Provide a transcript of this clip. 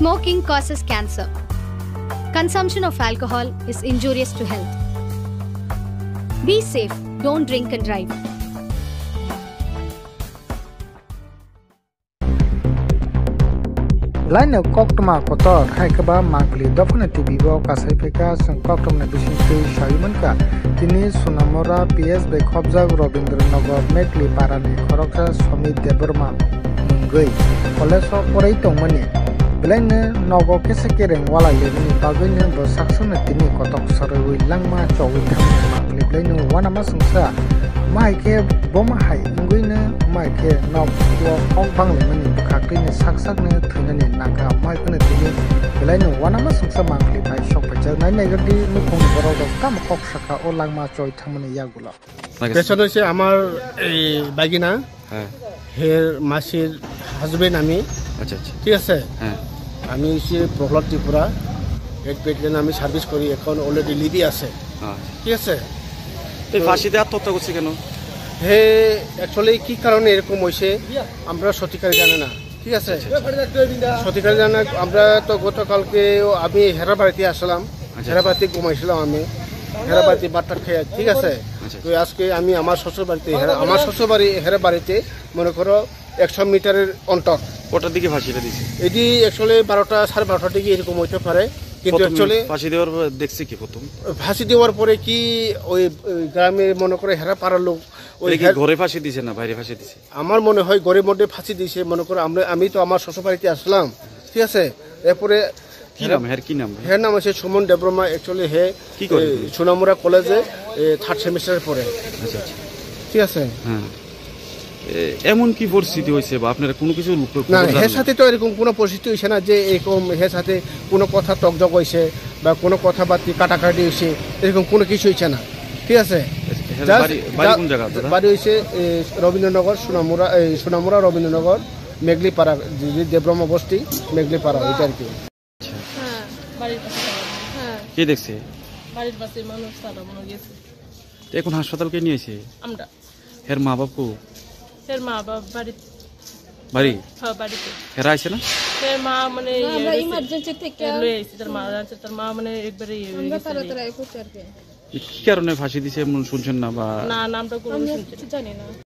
Smoking causes cancer. Consumption of alcohol is injurious to health. Be safe, don't drink and drive. Lain koktoma kotor hai kaba mangli dofna TV bo kasai peka sang koktomna bisingtui shayumanka tini Sunamura PS be khobja Robindranagar Mekli parani khoroksa Somit Deborma mungoi college of porai tongmani belaina nogo kesekereng wala lebini bagini bo saksana tini kotok saroi langma chowi thamni mangli belaina wanama sungsa maike boma hai nguina maike nok wo ongpang lemani khakini saksakne thunani naka maikne tini belaina wanama sungsa mangli bai shokpaja nai naigadi nukong borodo kam kok saka o langma choi thamani yagula পেছন হচ্ছে আমার এই বাগিনা হের মাসির husband আমি আচ্ছা আচ্ছা ঠিক আছে হ্যাঁ আমি হচ্ছে প্রহ্লাদ ত্রিপুরা হেড পেটলেন আমি সার্ভিস করি এখন অলরেডি লিডি আছে ঠিক আছে এই ফাঁসিতে আত্মহত্যা করছে কেন হে অ্যাকচুয়ালি কি কারণে এরকম হয়েছে আমরা সত্যিকারে জানি না ঠিক আছে সত্যিকারে জানা আমরা তো গতকালকে আমি হেরা বাড়িতে আসলাম হেরা বাড়িতে ঘুমাইছিলাম আমি হেরা বাড়িতে বাট্টার খেয়ে ঠিক আছে তো আজকে আমি আমার শ্বশুর বাড়িতে আমার শ্বশুর বাড়ি হেরা বাড়িতে মনে করো 100 মিটারের অন্তর ওটার দিকে ফাঁসিটা দিছে এটি অ্যাকচুয়ালি 12টা 12:30 দিকে এরকম হইতে পারে কিন্তু অ্যাকচুয়ালি ফাঁসি দেওয়ার দেখছে কি প্রথম ফাঁসি দেওয়ার পরে কি ওই গ্রামে মনে করে হেরা পাড়ার লোক ওই ঘরে ফাঁসি দিছে না বাইরে ফাঁসি দিছে আমার মনে হয় ঘরের মধ্যে ফাঁসি দিছে মনে করো আমি তো আমার শ্বশুর বাড়িতে আসলাম ঠিক আছে এরপরে কি নাম হের কি নাম হের নাম আছে সুমন দেববর্মা অ্যাকচুয়ালি হে কি করে সোনামুড়া কলেজে 3rd সেমিস্টারে পড়ে আচ্ছা আচ্ছা ঠিক আছে হ্যাঁ এমন কি পরিস্থিতি হয়েছে বা আপনারা কোনো কিছু না হের সাথে তো এরকম কোনো পরিস্থিতি হয়েছে না যে এরকম হের সাথে কোনো কথা টকজক হয়েছে বা কোনো কথাবার্তি কাটাকাটি হয়েছে এরকম কোনো কিছু হয়েছে না ঠিক আছে বাড়ি হয়েছে রবীন্দ্রনগর সোনামুড়া রবীন্দ্রনগর মেঘলিপাড়া দেবব্রহ্ম বস্তি মেঘলিপাড়া এটা আর কি কে দেখছে বাড়ির পাশে মানুষ তারা মনে গেছে এখন হাসপাতালকে নিয়েছে আমরা হের মা বাপু এর মা বাবা বাড়ি হ্যাঁ বাড়িতে হেরা আছে না এর মা মানে আমরা ইমার্জেন্সি থেকে লয়ে আইছি তার মা মানে একবারে আমরা তাড়াতাড়ি আইছি আর কি কি কারণে ফাঁসি দিছে এমন শুনছেন না বা না নামটা কোনো শুনছি জানি না